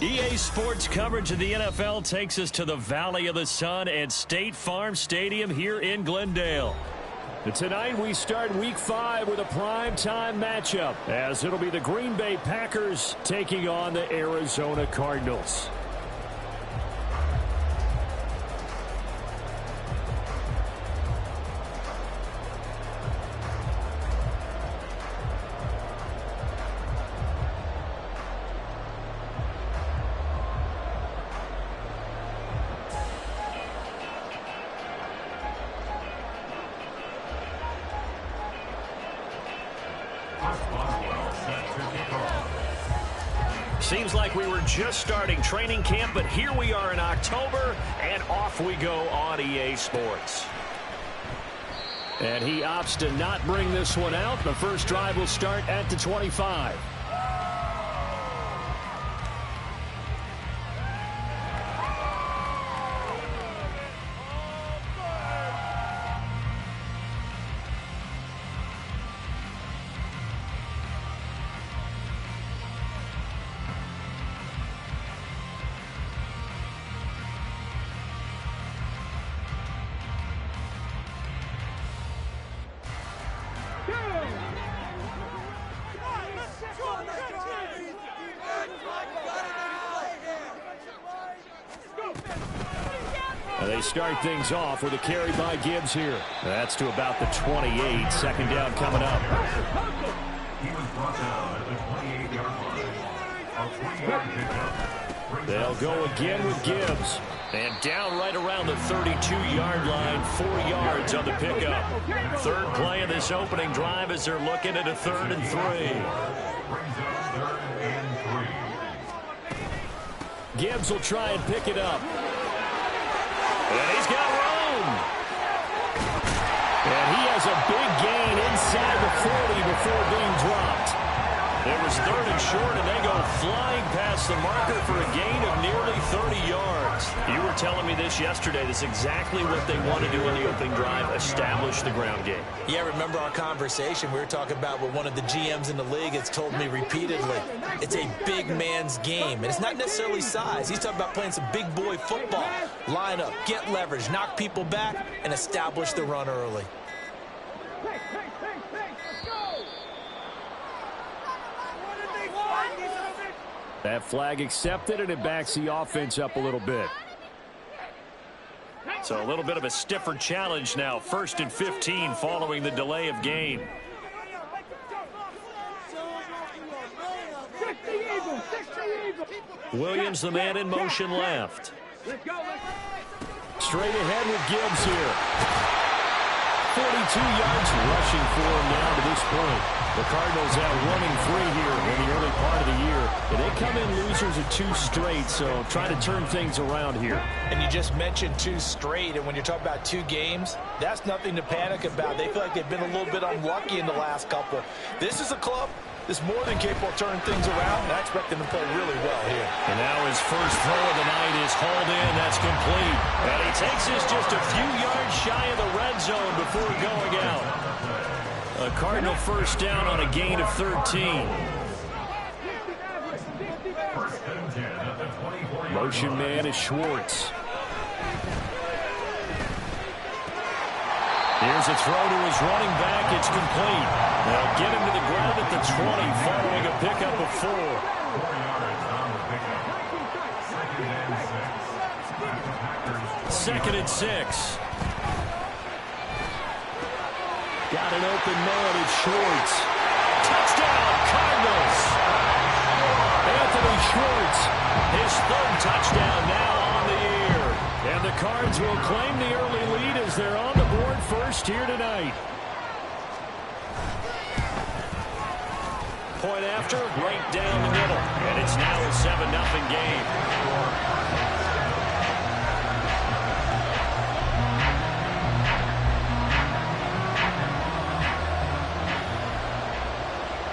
EA Sports coverage of the NFL takes us to the Valley of the Sun at State Farm Stadium here in Glendale. Tonight we start Week 5 with a primetime matchup, as it'll be the Green Bay Packers taking on the Arizona Cardinals. Seems like we were just starting training camp, but here we are in October, and off we go on EA Sports. And he opts to not bring this one out. The first drive will start at the 25. They start things off with a carry by Gibbs here. That's to about the 28. Second down coming up. He was brought down at the 28-yard line. They'll go again with Gibbs. And down right around the 32-yard line, 4 yards on the pickup. Third play of this opening drive as they're looking at a 3rd and 3. Brings up 3rd and 3. Gibbs will try and pick it up. And he's got room. And he has a big gain inside the 40 before being dropped. It was 3rd and short, and they go flying past the marker for a gain of nearly 30 yards. You were telling me this yesterday. This is exactly what they want to do in the opening drive, establish the ground game. Yeah, remember our conversation. We were talking about what one of the GMs in the league has told me repeatedly. It's a big man's game, and it's not necessarily size. He's talking about playing some big boy football. Line up, get leverage, knock people back, and establish the run early. That flag accepted, and it backs the offense up a little bit. So a little bit of a stiffer challenge now. 1st and 15 following the delay of game. Williams, the man in motion left. Straight ahead with Gibbs here. 42 yards rushing for him now to this point. The Cardinals have 1-3 here in the early part of the year. And they come in losers of 2 straight, so trying to turn things around here. And you just mentioned 2 straight, and when you're talking about 2 games, that's nothing to panic about. They feel like they've been a little bit unlucky in the last couple. This is a club that's more than capable of turning things around, and I expect them to play really well here. And now his first throw of the night is hauled in. That's complete. And he takes this just a few yards shy of the red zone before going out. A Cardinal first down on a gain of 13. Motion man is Schwartz. Here's a throw to his running back. It's complete. They'll get him to the ground at the 20 following a pickup of 4. 4 yards on the pickup. 2nd and 6. Got an open man. It's Schwartz. Touchdown, Cardinals. Anthony Schwartz, his 3rd touchdown now on the year. And the Cards will claim the early lead as they're on the board first here tonight. Point after, right down the middle. And it's now a 7-0 game.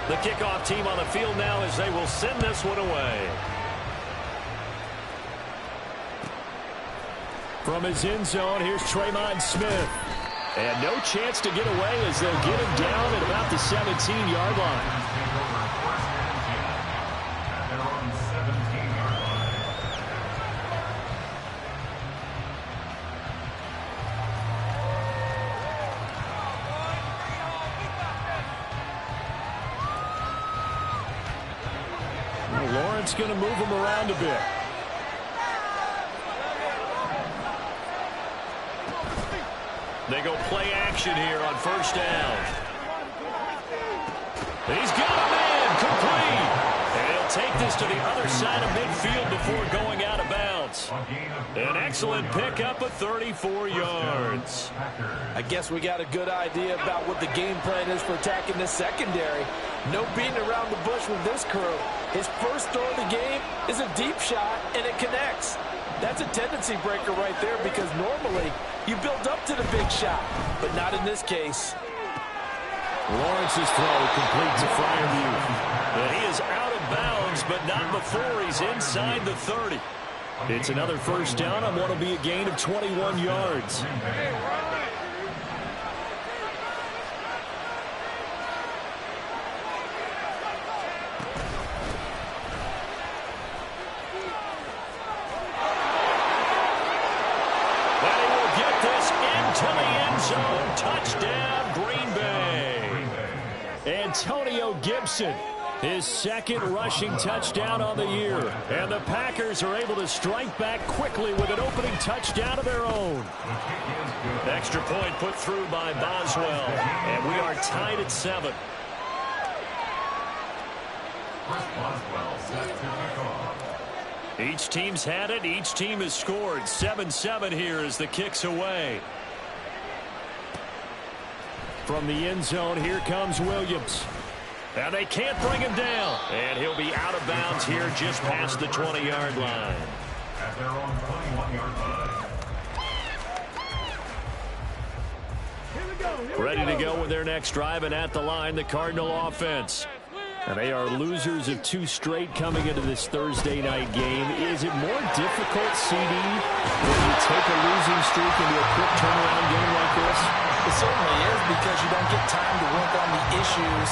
The kickoff team on the field now as they will send this one away. From his end zone, here's Tremont Smith. And no chance to get away as they'll get him down at about the 17-yard line. It's going to move them around a bit. They go play action here on first down. He's got a man complete. And he'll take this to the other side of midfield before going out of bounds. An excellent pickup of 34 yards. I guess we got a good idea about what the game plan is for attacking this secondary. No beating around the bush with this crew. His first throw of the game is a deep shot, and it connects. That's a tendency breaker right there because normally you build up to the big shot, but not in this case. Lawrence's throw complete to Fryerview. And he is out of bounds, but not before he's inside the 30. It's another first down on what will be a gain of 21 yards. To the end zone. Touchdown, Green Bay. Antonio Gibson, his second rushing touchdown on the year. And the Packers are able to strike back quickly with an opening touchdown of their own. Extra point put through by Boswell. And we are tied at 7. Each team's had it. Each team has scored. 7-7 here as the kick's away. From the end zone, here comes Williams. And they can't bring him down. And he'll be out of bounds here just past the 20-yard line. At their own 21-yard line. Ready to go with their next drive, and at the line, the Cardinal offense. And they are losers of 2 straight coming into this Thursday night game. Is it more difficult, CD, when you take a losing streak into a quick turnaround game like this? It certainly is, because you don't get time to work on the issues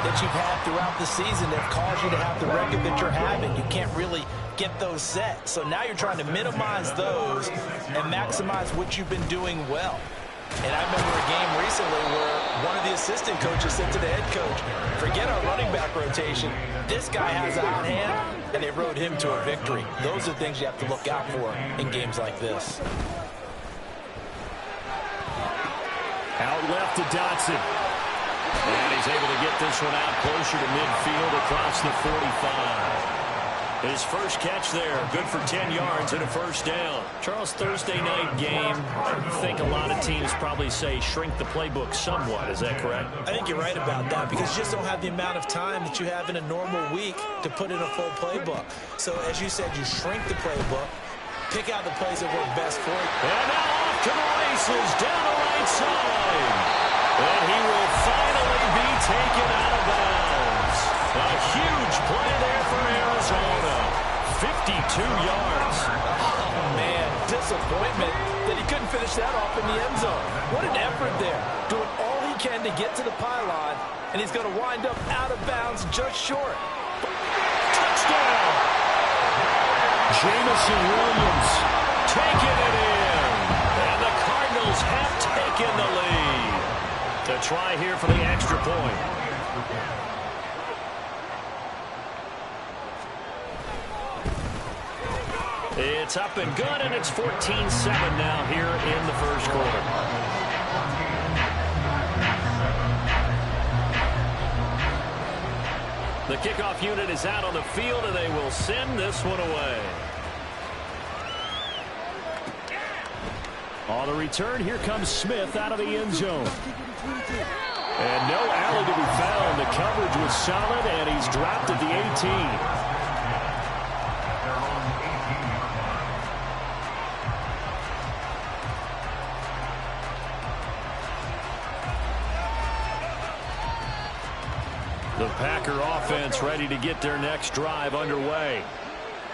that you've had throughout the season that have caused you to have the record that you're having. You can't really get those set. So now you're trying to minimize those and maximize what you've been doing well. And I remember a game recently where one of the assistant coaches said to the head coach, forget our running back rotation. This guy has a hot hand, and they rode him to a victory. Those are things you have to look out for in games like this. Out left to Dotson. And he's able to get this one out closer to midfield across the 45. His first catch there, good for 10 yards and a first down. Charles, Thursday night game, I think a lot of teams probably say shrink the playbook somewhat. Is that correct? I think you're right about that because you just don't have the amount of time that you have in a normal week to put in a full playbook. So, as you said, you shrink the playbook, pick out the plays that work best for you. And now off to the races, down the right side. And he will finally be taken out of bounds. A huge play there for Arizona. 52 yards. Oh, man, disappointment that he couldn't finish that off in the end zone. What an effort there. Doing all he can to get to the pylon, and he's going to wind up out of bounds just short. Touchdown! Jamison Williams taking it in. And the Cardinals have taken the lead. To try here for the extra point. It's up and good, and it's 14-7 now here in the first quarter. The kickoff unit is out on the field, and they will send this one away. On the return, here comes Smith out of the end zone. And no alley to be found. The coverage was solid, and he's dropped at the 18. The Packer offense ready to get their next drive underway.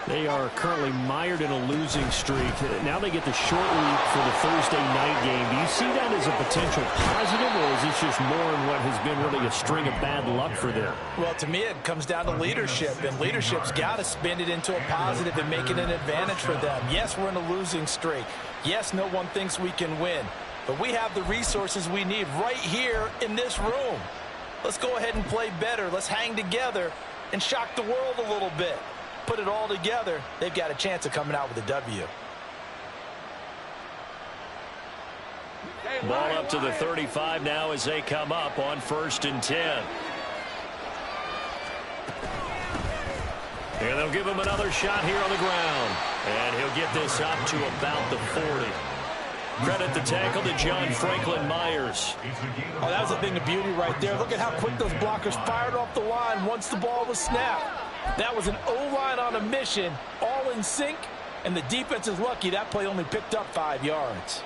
They are currently mired in a losing streak. Now they get the short week for the Thursday night game. Do you see that as a potential positive, or is this just more in what has been really a string of bad luck for them? Well, to me, it comes down to leadership, and leadership's got to spin it into a positive and make it an advantage for them. Yes, we're in a losing streak. Yes, no one thinks we can win, but we have the resources we need right here in this room. Let's go ahead and play better. Let's hang together and shock the world a little bit. put it all together, they've got a chance of coming out with a W. Ball up to the 35 now as they come up on 1st and 10. And they'll give him another shot here on the ground. And he'll get this up to about the 40. Credit the tackle to John Franklin Myers. Oh, that was a thing of beauty right there. Look at how quick those blockers fired off the line once the ball was snapped. That was an O-line on a mission, all in sync, and the defense is lucky that play only picked up 5 yards.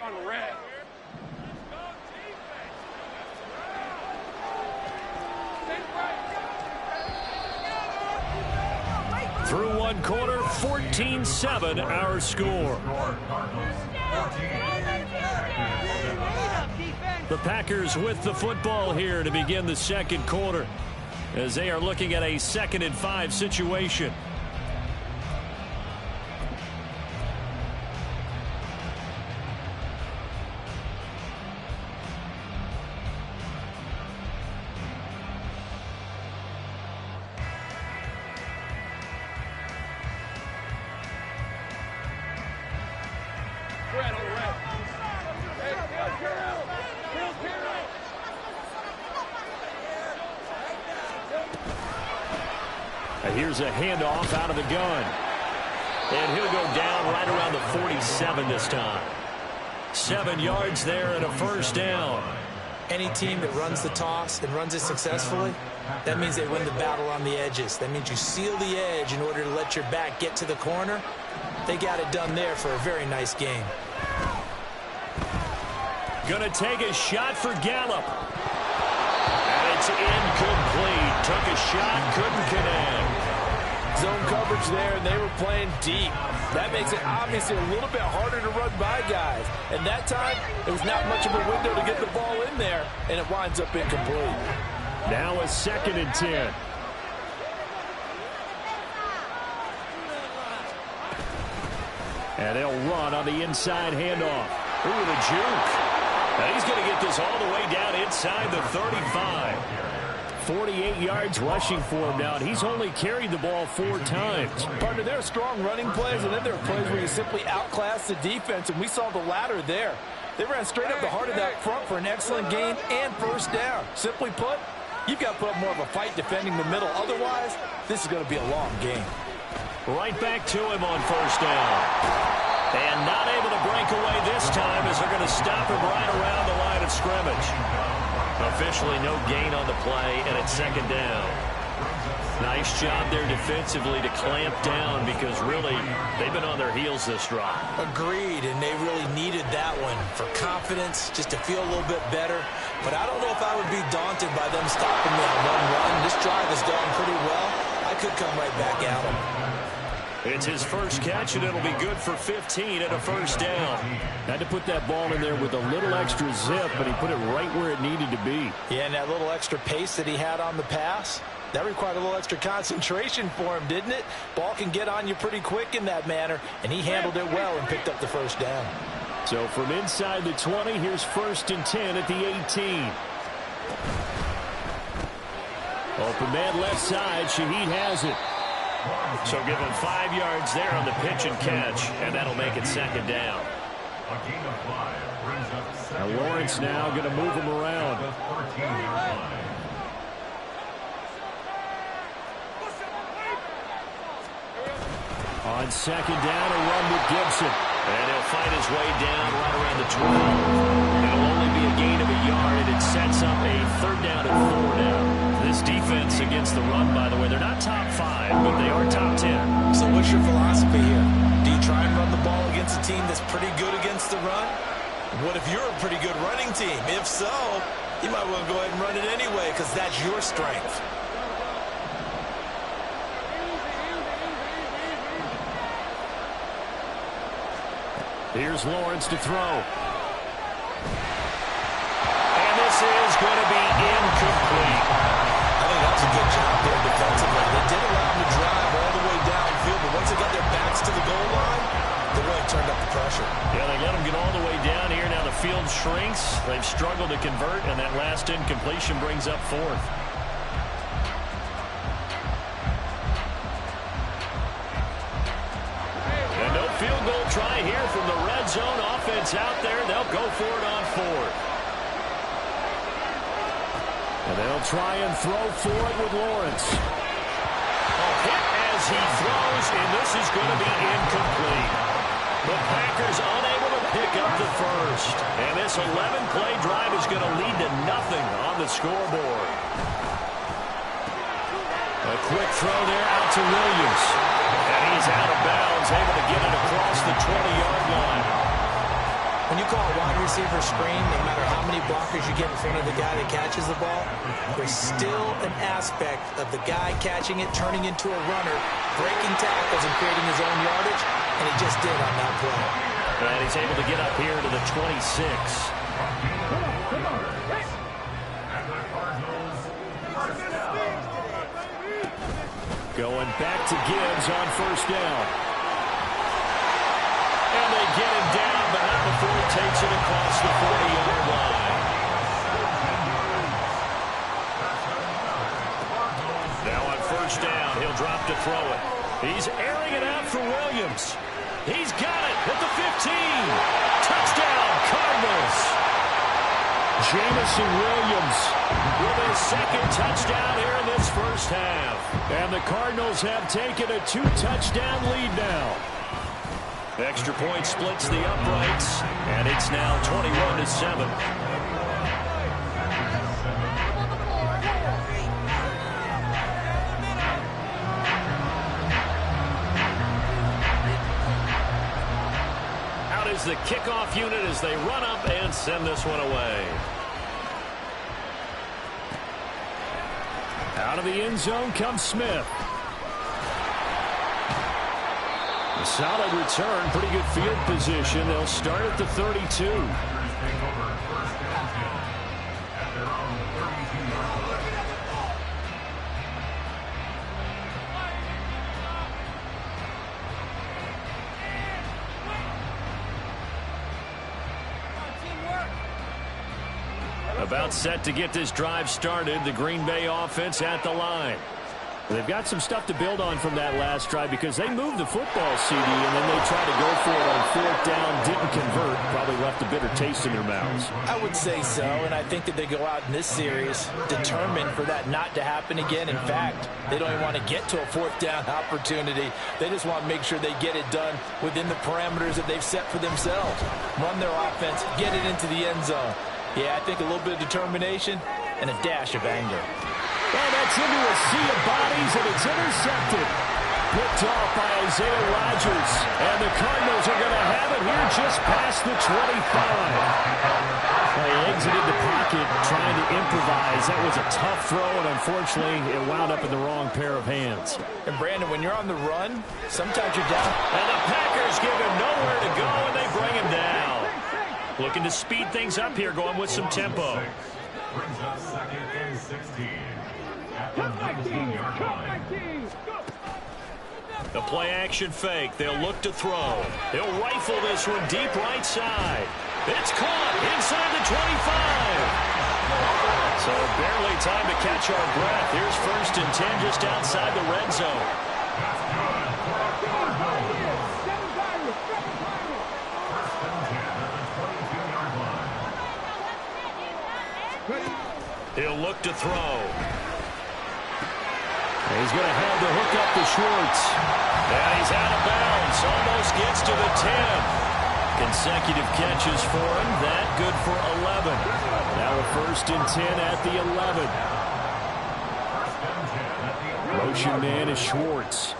On red. Through one quarter, 14-7 our score. The Packers with the football here to begin the second quarter as they are looking at a 2nd and 5 situation. Here's a handoff out of the gun. And he'll go down right around the 47 this time. 7 yards there and a 1st down. Any team that runs the toss and runs it successfully, that means they win the battle on the edges. That means you seal the edge in order to let your back get to the corner. They got it done there for a very nice game. Gonna take a shot for Gallup. And it's incomplete. Took a shot, couldn't connect. Zone coverage there, and they were playing deep. That makes it obviously a little bit harder to run by guys. And that time, it was not much of a window to get the ball in there, and it winds up incomplete. Now a 2nd and 10. And they'll run on the inside handoff. Ooh, the juke. And he's going to get this all the way down inside the 35. 48 yards rushing for him now, and he's only carried the ball 4 times. Partner, there are strong running plays, and then there are plays where you simply outclass the defense, and we saw the latter there. They ran straight up the heart of that front for an excellent gain and 1st down. Simply put, you've got to put up more of a fight defending the middle. Otherwise, this is going to be a long game. Right back to him on 1st down. And not able to break away this time as they're going to stop him right around the line of scrimmage. Officially no gain on the play, and it's 2nd down. Nice job there defensively to clamp down because really they've been on their heels this drive. Agreed, and they really needed that one for confidence, just to feel a little bit better. But I don't know if I would be daunted by them stopping me on one run. This drive has gone pretty well. I could come right back at them. It's his first catch, and it'll be good for 15 and a 1st down. Had to put that ball in there with a little extra zip, but he put it right where it needed to be. Yeah, and that little extra pace that he had on the pass, that required a little extra concentration for him, didn't it? Ball can get on you pretty quick in that manner, and he handled it well and picked up the 1st down. So from inside the 20, here's 1st and 10 at the 18. Open man left side. Shaheed has it. So give him 5 yards there on the pitch and catch, and that'll make it 2nd down. Now Lawrence now going to move him around. On 2nd down, a run with Gibson. And he'll fight his way down right around the 12. It'll only be a gain of a yard, and it sets up a 3rd down and 4 now. This defense against the run, by the way, they're not top 5, but they are top 10. So what's your philosophy here? Do you try and run the ball against a team that's pretty good against the run? What if you're a pretty good running team? If so, you might want to go ahead and run it anyway because that's your strength. Here's Lawrence to throw. And this is going to be incomplete. I think that's a good job there defensively. They did allow them to drive all the way downfield, but once they got their backs to the goal line, they really turned up the pressure. Yeah, they let them get all the way down here. Now the field shrinks. They've struggled to convert, and that last incompletion brings up 4th. And no field goal try here from the red zone. Offense out there. They'll go for it on 4th. And they'll try and throw for it with Lawrence. A hit as he throws, and this is going to be incomplete. The Packers unable to pick up the first. And this 11-play drive is going to lead to nothing on the scoreboard. A quick throw there out to Williams. And he's out of bounds, able to get it across the 20-yard line. When you call a wide receiver screen, no matter how many blockers you get in front of the guy that catches the ball, there's still an aspect of the guy catching it, turning into a runner, breaking tackles and creating his own yardage, and he just did on that play. And he's able to get up here to the 26. Going back to Gibbs on 1st down. And they get him down, but not before he takes it across the 40-yard line. Now on 1st down, he'll drop to throw it. He's airing it out for Williams. He's got it at the 15. Touchdown, Cardinals. Jamison Williams with his 2nd touchdown here in this first half. And the Cardinals have taken a 2-touchdown lead now. Extra point splits the uprights, and it's now 21-7. Out is the kickoff unit as they run up and send this one away. Out of the end zone comes Smith. A solid return, pretty good field position. They'll start at the 32. About set to get this drive started. The Green Bay offense at the line. They've got some stuff to build on from that last drive because they moved the football, CD, and then they tried to go for it on 4th down, didn't convert, probably left a bitter taste in their mouths. I would say so, and I think that they go out in this series determined for that not to happen again. In fact, they don't even want to get to a 4th down opportunity. They just want to make sure they get it done within the parameters that they've set for themselves. Run their offense, get it into the end zone. Yeah, I think a little bit of determination and a dash of anger. Well, that's into a sea of bodies, and it's intercepted. Picked off by Isaiah Rodgers. And the Cardinals are going to have it here just past the 25. Well, he exited the pocket trying to improvise. That was a tough throw, and unfortunately, it wound up in the wrong pair of hands. And, Brandon, when you're on the run, sometimes you're down. And the Packers give him nowhere to go, and they bring him down. Looking to speed things up here, going with some tempo. Brings up 2nd and 16. At the 19-yard line. The play-action fake. They'll look to throw. They'll rifle this one deep right side. It's caught inside the 25. So barely time to catch our breath. Here's 1st and 10 just outside the red zone. He'll look to throw. He's going to have the hook up to Schwartz. And he's out of bounds. Almost gets to the 10. Consecutive catches for him. That good for 11. Now a 1st and 10 at the 11. Motion man is Schwartz.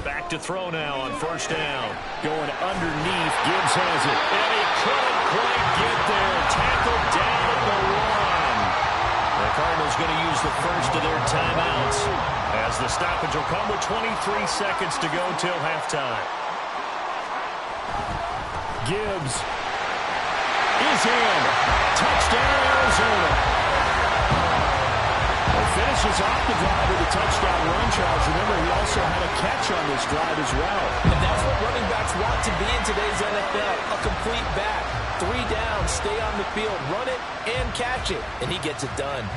Back to throw now on 1st down. Going underneath. Gibbs has it. And he couldn't quite get there. Tackled down at the 1. The Cardinals going to use the first of their timeouts, as the stoppage will come with 23 seconds to go till halftime. Gibbs is in. Touchdown, Arizona. Finishes off the drive with a touchdown run, Charles. Remember, he also had a catch on this drive as well. And that's what running backs want to be in today's NFL. A complete back. 3 down, stay on the field, run it, and catch it. And he gets it done.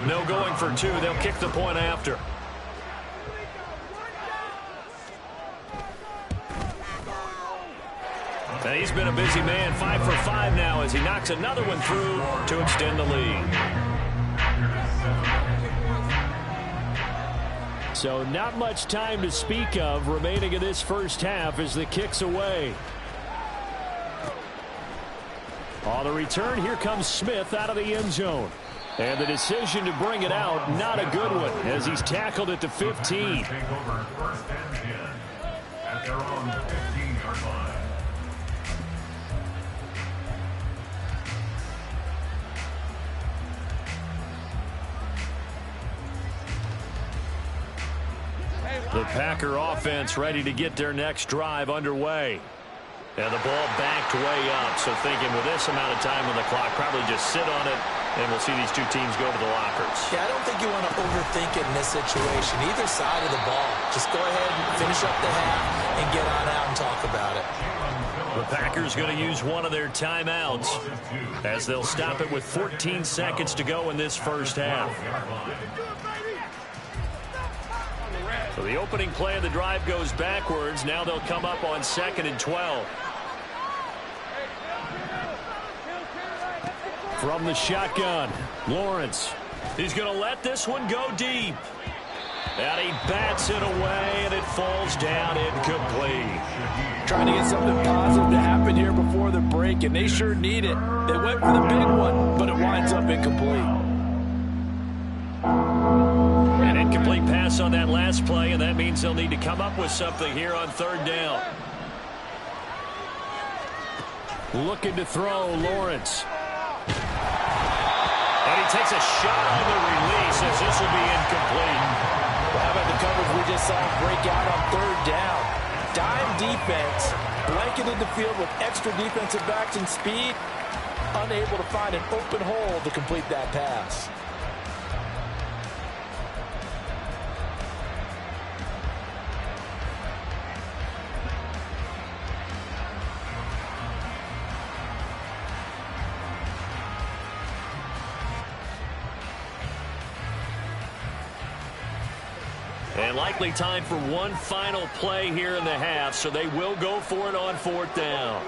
No going for 2. They'll kick the point after. And he's been a busy man. 5 for 5 now as he knocks another one through to extend the lead. So not much time to speak of remaining in this first half as the kick's away. On the return, here comes Smith out of the end zone. And the decision to bring it out, not a good one, as he's tackled at the 15. Take over 1st and 10 at their own 15-yard line. The Packer offense ready to get their next drive underway. And the ball backed way up, so thinking with this amount of time on the clock, probably just sit on it, and we'll see these two teams go to the lockers. Yeah, I don't think you want to overthink it in this situation. Either side of the ball. Just go ahead and finish up the half and get on out and talk about it. The Packers going to use one of their timeouts as they'll stop it with 14 seconds to go in this first half. So the opening play of the drive goes backwards. Now they'll come up on 2nd and 12. From the shotgun, Lawrence. He's going to let this one go deep. And he bats it away, and it falls down incomplete. Trying to get something positive to happen here before the break, and they sure need it. They went for the big one, but it winds up incomplete. An incomplete pass on that last play, and that means they'll need to come up with something here on 3rd down. Looking to throw, Lawrence. And he takes a shot on the release as this will be incomplete. Well, how about the coverage we just saw break out on 3rd down? Dime defense, blanketed the field with extra defensive backs and speed, unable to find an open hole to complete that pass. And likely time for one final play here in the half, so they will go for it on 4th down.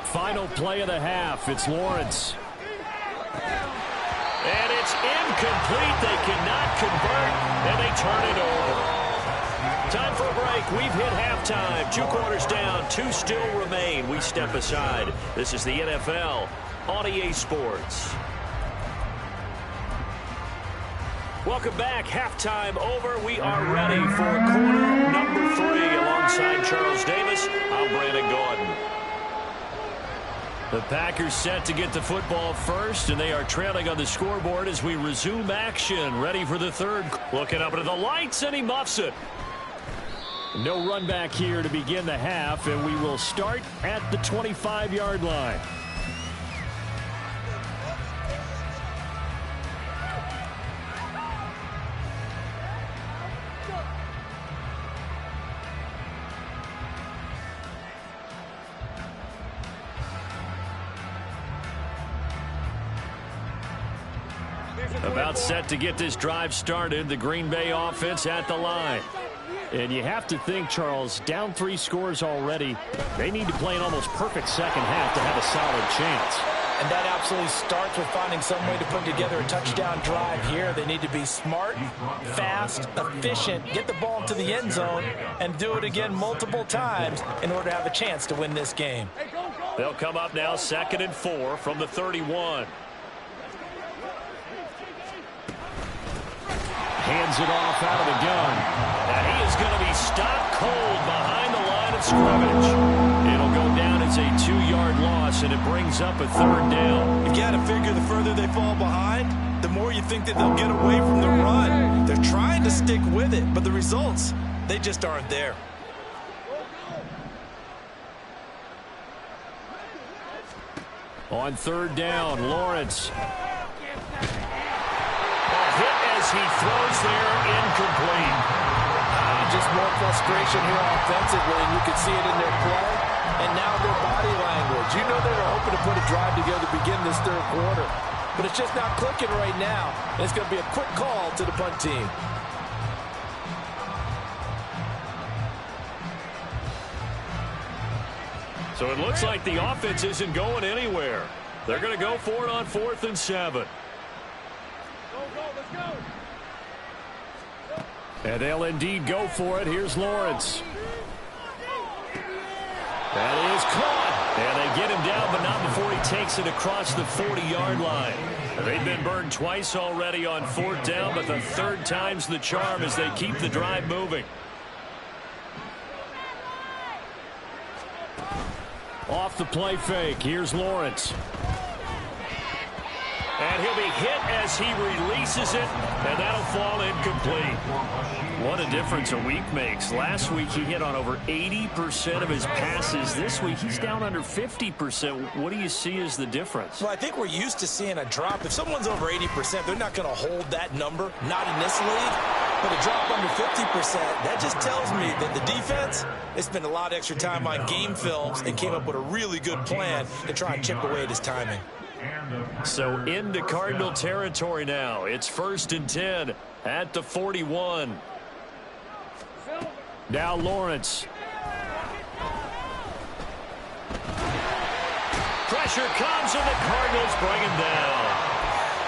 Final play of the half. It's Lawrence. And it's incomplete. They cannot convert, and they turn it over. Time for a break. We've hit halftime. 2 quarters down. 2 still remain. We step aside. This is the NFL on EA Sports. Welcome back. Halftime over. We are ready for quarter number 3. Alongside Charles Davis, I'm Brandon Gordon. The Packers set to get the football first, and they are trailing on the scoreboard as we resume action. Ready for the 3rd. Looking up into the lights, and he muffs it. No run back here to begin the half, and we will start at the 25-yard line. About set to get this drive started. The Green Bay offense at the line. And you have to think, Charles, down 3 scores already. They need to play an almost perfect second half to have a solid chance. And that absolutely starts with finding some way to put together a touchdown drive here. They need to be smart, fast, efficient, get the ball to the end zone, and do it again multiple times in order to have a chance to win this game. They'll come up now 2nd and 4 from the 31. Hands it off out of the gun. And he is going to be stopped cold behind the line of scrimmage. It'll go down as a 2-yard loss, and it brings up a 3rd down. You got to figure the further they fall behind, the more you think that they'll get away from the run. They're trying to stick with it, but the results, they just aren't there. On 3rd down, Lawrence. Hit as he throws there, incomplete. Just more frustration here offensively, and you can see it in their play and now their body language. You know they were hoping to put a drive together to begin this 3rd quarter, but it's just not clicking right now, and it's going to be a quick call to the punt team. So it looks like the offense isn't going anywhere. They're going to go for it on 4th and 7. And they'll indeed go for it. Here's Lawrence. That is caught. And they get him down, but not before he takes it across the 40-yard line. They've been burned twice already on 4th down, but the 3rd time's the charm as they keep the drive moving. Off the play fake. Here's Lawrence. And he'll be hit as he releases it, and that'll fall incomplete. What a difference a week makes. Last week he hit on over 80% of his passes. This week he's down under 50%. What do you see as the difference? Well, I think we're used to seeing a drop. If someone's over 80%, they're not going to hold that number, not in this league. But a drop under 50%, that just tells me that the defense, they spent a lot of extra time on game films and came up with a really good plan to try and chip away at his timing. So into Cardinal territory now. It's 1st and 10 at the 41. Now Lawrence. Pressure comes and the Cardinals bring him down.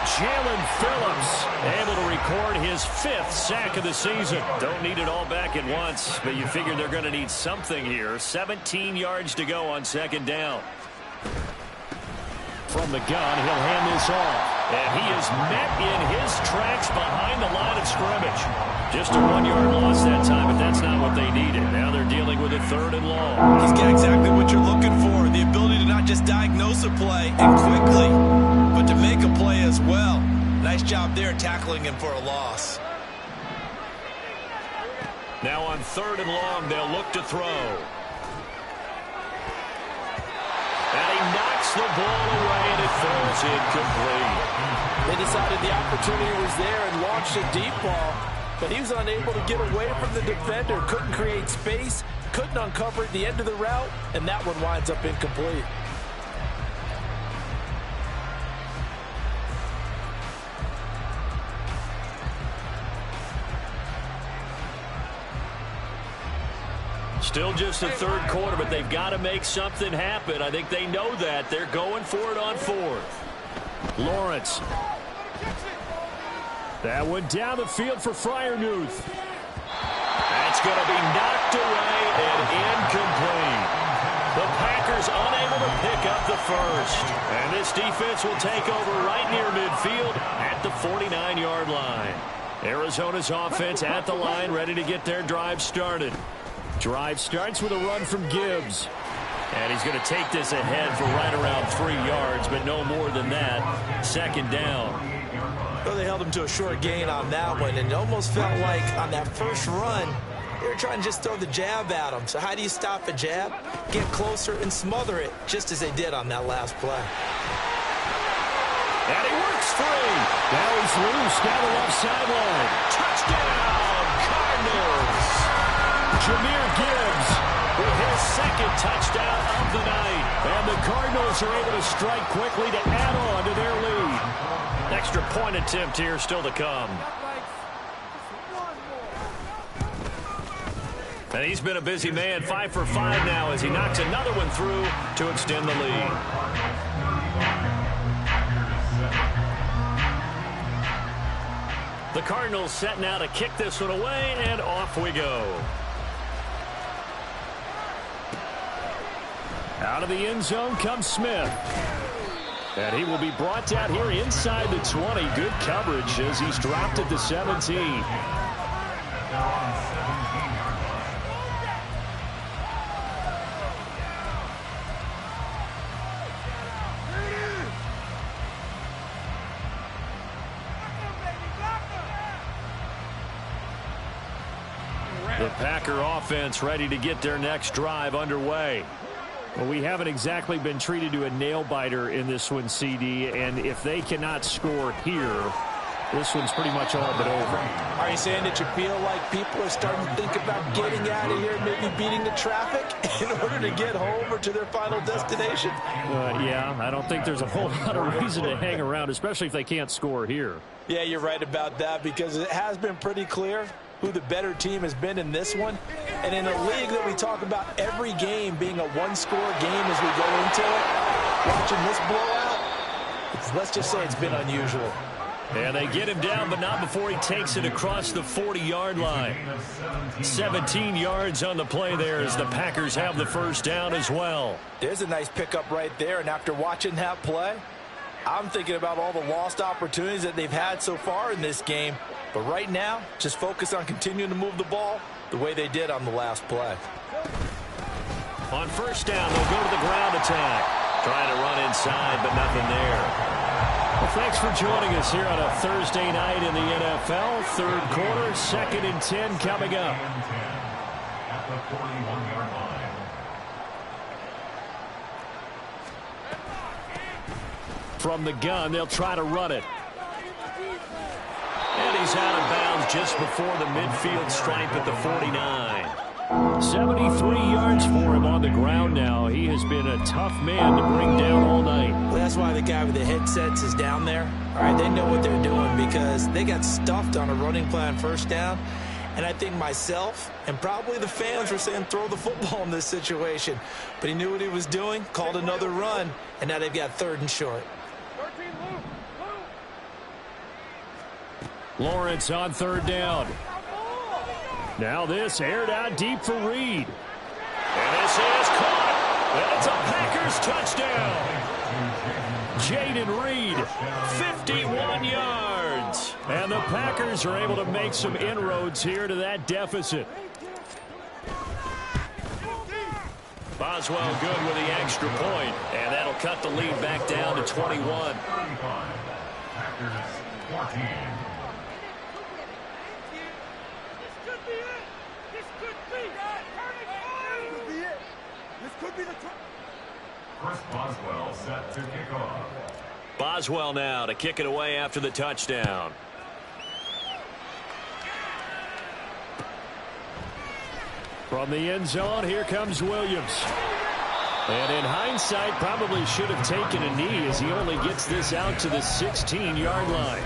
Jalen Phillips able to record his 5th sack of the season. Don't need it all back at once, but you figure they're going to need something here. 17 yards to go on 2nd down. From the gun, he'll hand this off. And he is met in his tracks behind the line of scrimmage. Just a 1-yard loss that time, but that's not what they needed. Now they're dealing with a 3rd and long. He's got exactly what you're looking for. The ability to not just diagnose a play and quickly, but to make a play as well. Nice job there tackling him for a loss. Now on 3rd and long, they'll look to throw. And he knocks the ball away, and it falls incomplete. They decided the opportunity was there and launched a deep ball, but he was unable to get away from the defender, couldn't create space, couldn't uncover at the end of the route, and that one winds up incomplete. Still just the 3rd quarter, but they've got to make something happen. I think they know that. They're going for it on 4th. Lawrence. That went down the field for Freiermuth. That's going to be knocked away and incomplete. The Packers unable to pick up the 1st. And this defense will take over right near midfield at the 49-yard line. Arizona's offense at the line, ready to get their drive started. Drive starts with a run from Gibbs. And he's going to take this ahead for right around 3 yards, but no more than that. 2nd down. Well, they held him to a short gain on that one, and it almost felt like on that first run, they were trying to just throw the jab at him. So how do you stop a jab? Get closer and smother it, just as they did on that last play. And he works free. Now he's loose down the left sideline. Touchdown, Cardinals. Jahmyr Gibbs with his 2nd touchdown of the night. And the Cardinals are able to strike quickly to add on to their lead. Extra point attempt here still to come. And he's been a busy man, 5 for 5 now as he knocks another one through to extend the lead. The Cardinals set now to kick this one away, and off we go. Out of the end zone comes Smith. And he will be brought down here inside the 20. Good coverage as he's dropped at the 17. The Packer offense ready to get their next drive underway. Well, we haven't exactly been treated to a nail-biter in this one, CD, and if they cannot score here, this one's pretty much all but over. Are you saying that you feel like people are starting to think about getting out of here, maybe beating the traffic in order to get home or to their final destination? Yeah, I don't think there's a whole lot of reason to hang around, especially if they can't score here. Yeah, you're right about that because it has been pretty clear who the better team has been in this one. And in a league that we talk about every game being a one-score game as we go into it, watching this blowout, let's just say it's been unusual. And they get him down, but not before he takes it across the 40-yard line. 17 yards on the play there as the Packers have the first down as well. There's a nice pickup right there, and after watching that play, I'm thinking about all the lost opportunities that they've had so far in this game. But right now, just focus on continuing to move the ball the way they did on the last play. On first down, they'll go to the ground attack. Trying to run inside, but nothing there. Well, thanks for joining us here on a Thursday night in the NFL. Third quarter, 2nd and 10 coming up. At the 41-yard line. From the gun, they'll try to run it. And he's out of bounds just before the midfield stripe at the 49. 73 yards for him on the ground now. He has been a tough man to bring down all night. Well, that's why the guy with the headsets is down there. All right, they know what they're doing because they got stuffed on a running play on first down. And I think myself and probably the fans were saying throw the football in this situation. But he knew what he was doing, called another run, and now they've got 3rd and short. Lawrence on 3rd down. Now this aired out deep for Reed. And this is caught. And it's a Packers touchdown. Jaden Reed, 51 yards. And the Packers are able to make some inroads here to that deficit. Boswell good with the extra point. And that'll cut the lead back down to 21. Packers 14. Chris Boswell set to kick off. Boswell now to kick it away after the touchdown. From the end zone, here comes Williams. And in hindsight, probably should have taken a knee as he only gets this out to the 16-yard line.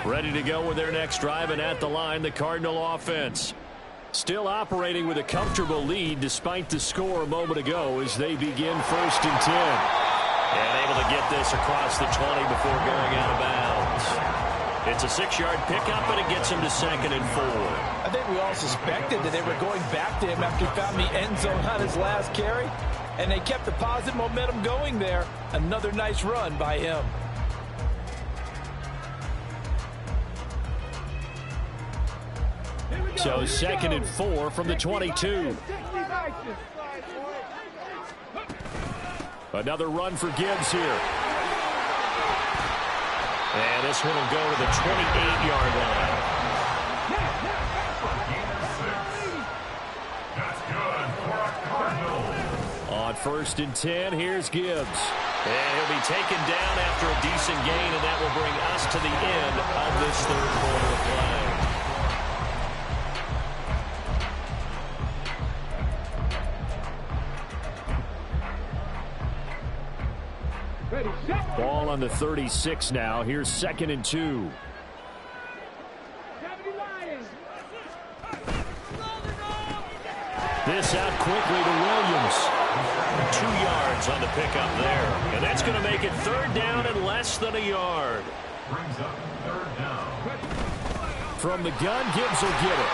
Ready to go with their next drive, and at the line, the Cardinal offense. Still operating with a comfortable lead despite the score a moment ago as they begin 1st and 10. And able to get this across the 20 before going out of bounds. It's a 6-yard pickup, and it gets him to 2nd and 4. I think we all suspected that they were going back to him after he found the end zone on his last carry. And they kept the positive momentum going there. Another nice run by him. So 2nd and 4 from the 22. Another run for Gibbs here. And this one will go to the 28-yard line. That's good for a Cardinal. On 1st and 10, here's Gibbs. And he'll be taken down after a decent gain, and that will bring us to the end of this 3rd quarter of play. Ball on the 36 now. Here's 2nd and 2. This out quickly to Williams. 2 yards on the pickup there. And that's going to make it 3rd down and less than a yard. Brings up 3rd down. From the gun, Gibbs will get it.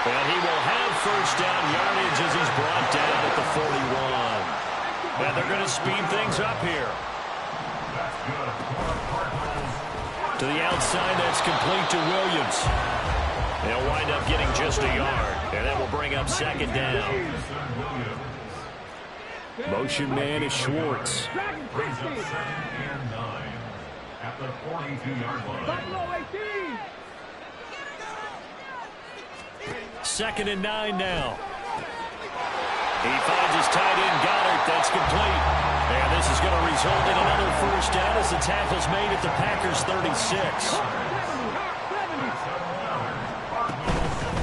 And he will have 1st down yardage as he's brought down at the 41. And they're going to speed things up here. That's good. To the outside, that's complete to Williams. They'll wind up getting just a yard. And that will bring up 2nd down. Motion man is Schwartz. Brings up 2nd and 9 at the 42-yard line. 2nd and 9 now. He finds his tight end, Goddard. That's complete. And this is going to result in another 1st down as the tackle's made at the Packers' 36.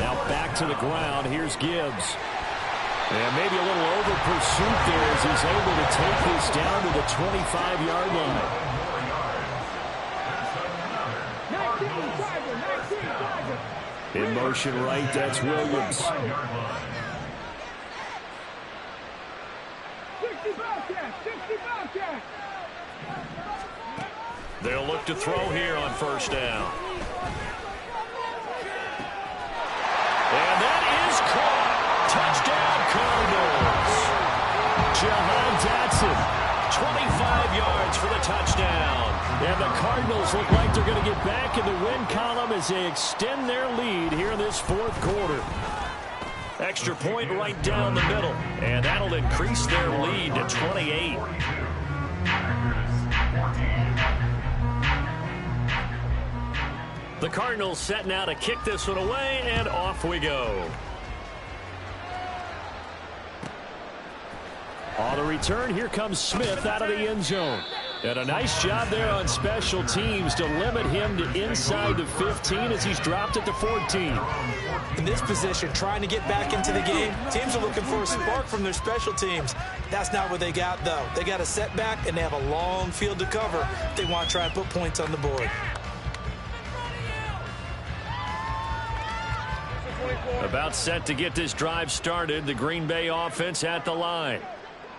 Now back to the ground. Here's Gibbs. And maybe a little over pursuit there as he's able to take this down to the 25-yard line. In motion right, that's Williams. They'll look to throw here on 1st down. And that is caught. Touchdown, Cardinals. Jahan Dotson, 25 yards for the touchdown. And the Cardinals look like they're going to get back in the win column as they extend their lead here in this 4th quarter. Extra point right down the middle. And that'll increase their lead to 28. The Cardinals set now to kick this one away, and off we go. On the return, here comes Smith out of the end zone. And a nice job there on special teams to limit him to inside the 15 as he's dropped at the 14. In this position, trying to get back into the game, teams are looking for a spark from their special teams. That's not what they got, though. They got a setback, and they have a long field to cover if they want to try and put points on the board. About set to get this drive started, the Green Bay offense at the line.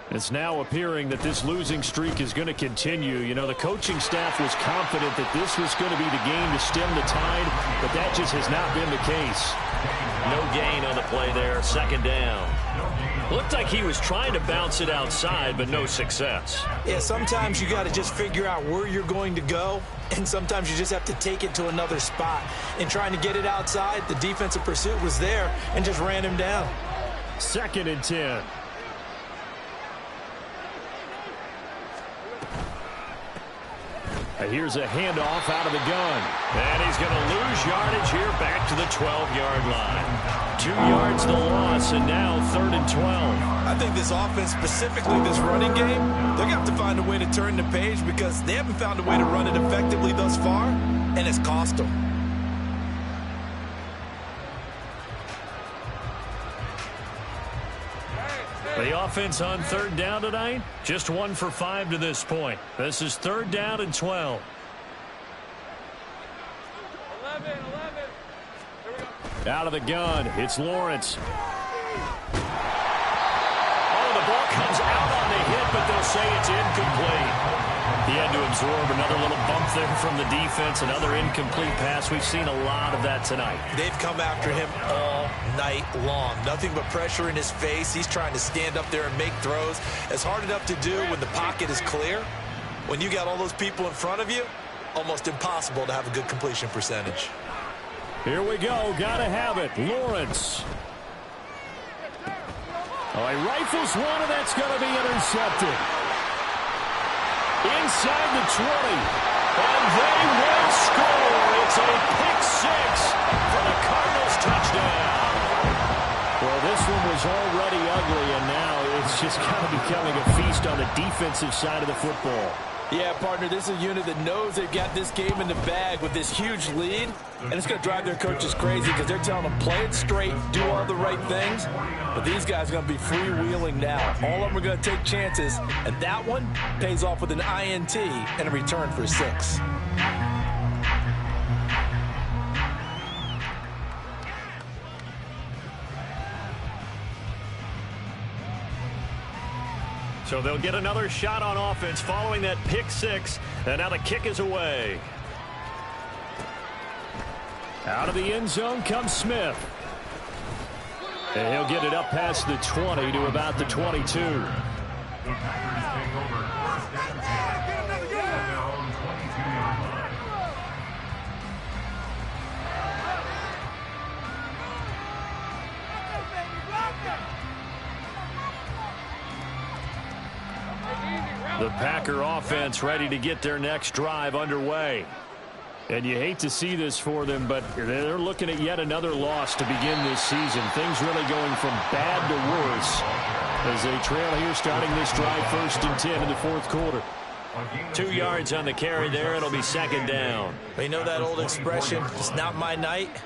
It's now appearing that this losing streak is going to continue. You know, the coaching staff was confident that this was going to be the game to stem the tide, but that just has not been the case. No gain on the play there, 2nd down. Looked like he was trying to bounce it outside, but no success. Yeah, sometimes you got to just figure out where you're going to go, and sometimes you just have to take it to another spot. In trying to get it outside, the defensive pursuit was there and just ran him down. 2nd and 10. Here's a handoff out of the gun. And he's going to lose yardage here back to the 12-yard line. 2 yards the loss, and now 3rd and 12. I think this offense, specifically this running game, they're going to have to find a way to turn the page because they haven't found a way to run it effectively thus far, and it's cost them. The offense on 3rd down tonight, just 1 for 5 to this point. This is 3rd down and 12. 11. Here we go. Out of the gun, it's Lawrence. Oh, the ball comes out on the hit, but they'll say it's incomplete. He had to absorb another little bump there from the defense, another incomplete pass. We've seen a lot of that tonight. They've come after him all night long. Nothing but pressure in his face. He's trying to stand up there and make throws. It's hard enough to do when the pocket is clear. When you got all those people in front of you, almost impossible to have a good completion percentage. Here we go. Gotta have it. Lawrence. Oh, he rifles one, and that's going to be intercepted. Inside the 20. And they will score. It's a pick 6 for the Cardinals touchdown. Well, this one was already ugly, and now it's just kind of becoming a feast on the defensive side of the football. Yeah, partner, this is a unit that knows they've got this game in the bag with this huge lead, and it's going to drive their coaches crazy because they're telling them play it straight, do all the right things, but these guys are going to be freewheeling now. All of them are going to take chances, and that one pays off with an INT and a return for 6. So they'll get another shot on offense following that pick 6, and now the kick is away. Out of the end zone comes Smith. And he'll get it up past the 20 to about the 22. The Packers take over first and 10. Their own 22-yard line. The Packer offense ready to get their next drive underway. And you hate to see this for them, but they're looking at yet another loss to begin this season. Things really going from bad to worse as they trail here starting this drive 1st and 10 in the 4th quarter. 2 yards on the carry there. It'll be 2nd down. You know that old expression, it's not my night?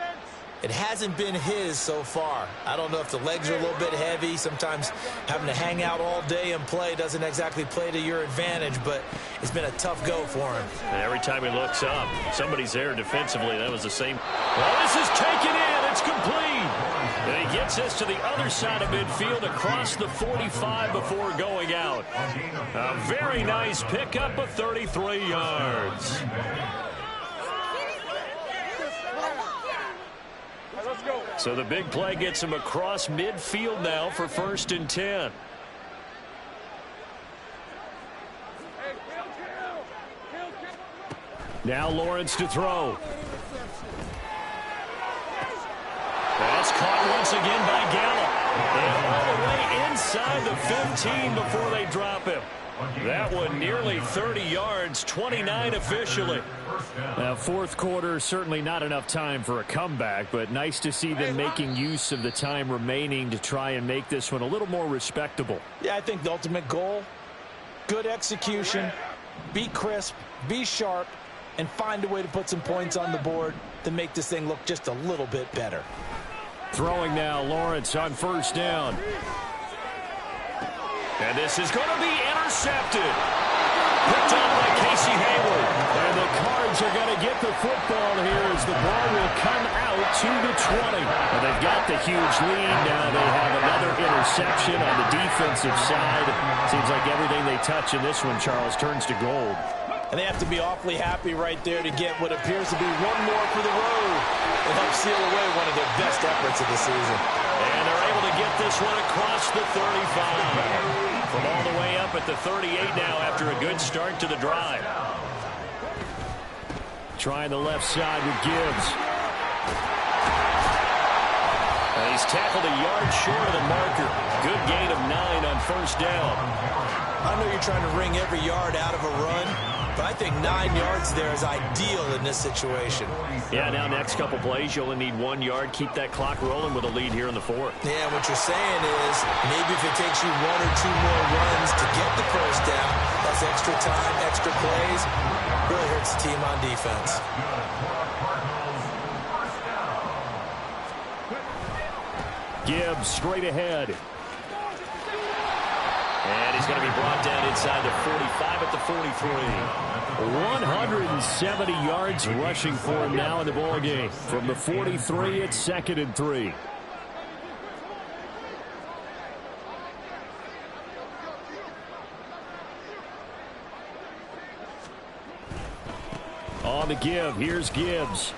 It hasn't been his so far. I don't know if the legs are a little bit heavy. Sometimes having to hang out all day and play doesn't exactly play to your advantage, but it's been a tough go for him. And every time he looks up, somebody's there defensively. That was the same. Well, this is taken in. It's complete. And he gets this to the other side of midfield across the 45 before going out. A very nice pickup of 33 yards. So the big play gets him across midfield now for 1st and 10. Now Lawrence to throw. That's caught once again by Gallup. And all the way inside the 15 before they drop him. That one nearly 30 yards, 29 officially. Now, 4th quarter, certainly not enough time for a comeback, but nice to see them making use of the time remaining to try and make this one a little more respectable. Yeah, I think the ultimate goal, good execution, be crisp, be sharp, and find a way to put some points on the board to make this thing look just a little bit better. Throwing now, Lawrence on 1st down. And this is going to be intercepted. Picked up by Casey Hayward. And the Cards are going to get the football here as the ball will come out to the 20. And they've got the huge lead. Now they have another interception on the defensive side. Seems like everything they touch in this one, Charles, turns to gold. And they have to be awfully happy right there to get what appears to be one more for the road. It helps seal away one of their best efforts of the season. And they're able to get this one across the 35. From all the way up at the 38 now after a good start to the drive. Trying the left side with Gibbs. And he's tackled a yard short of the marker. Good gain of 9 on 1st down. I know you're trying to wring every yard out of a run, but I think 9 yards there is ideal in this situation. Yeah, now next couple plays, you only need 1 yard. Keep that clock rolling with a lead here in the 4th. Yeah, what you're saying is maybe if it takes you 1 or 2 more runs to get the 1st down, that's extra time, extra plays, really hurts the team on defense. Gibbs straight ahead. And he's going to be brought down inside the 45 at the 43. 170 yards rushing for him now in the ball game. From the 43, it's 2nd and 3. On the give, here's Gibbs.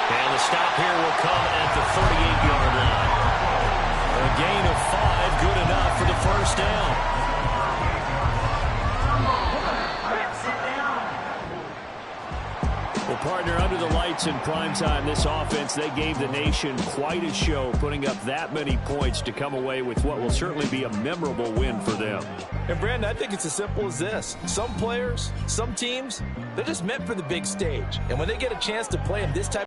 And the stop here will come at the 38-yard line. A gain of 5, good enough for the 1st down. Well, partner, under the lights in primetime, this offense, they gave the nation quite a show, putting up that many points to come away with what will certainly be a memorable win for them. And, Brandon, I think it's as simple as this. Some players, some teams, they're just meant for the big stage. And when they get a chance to play in this type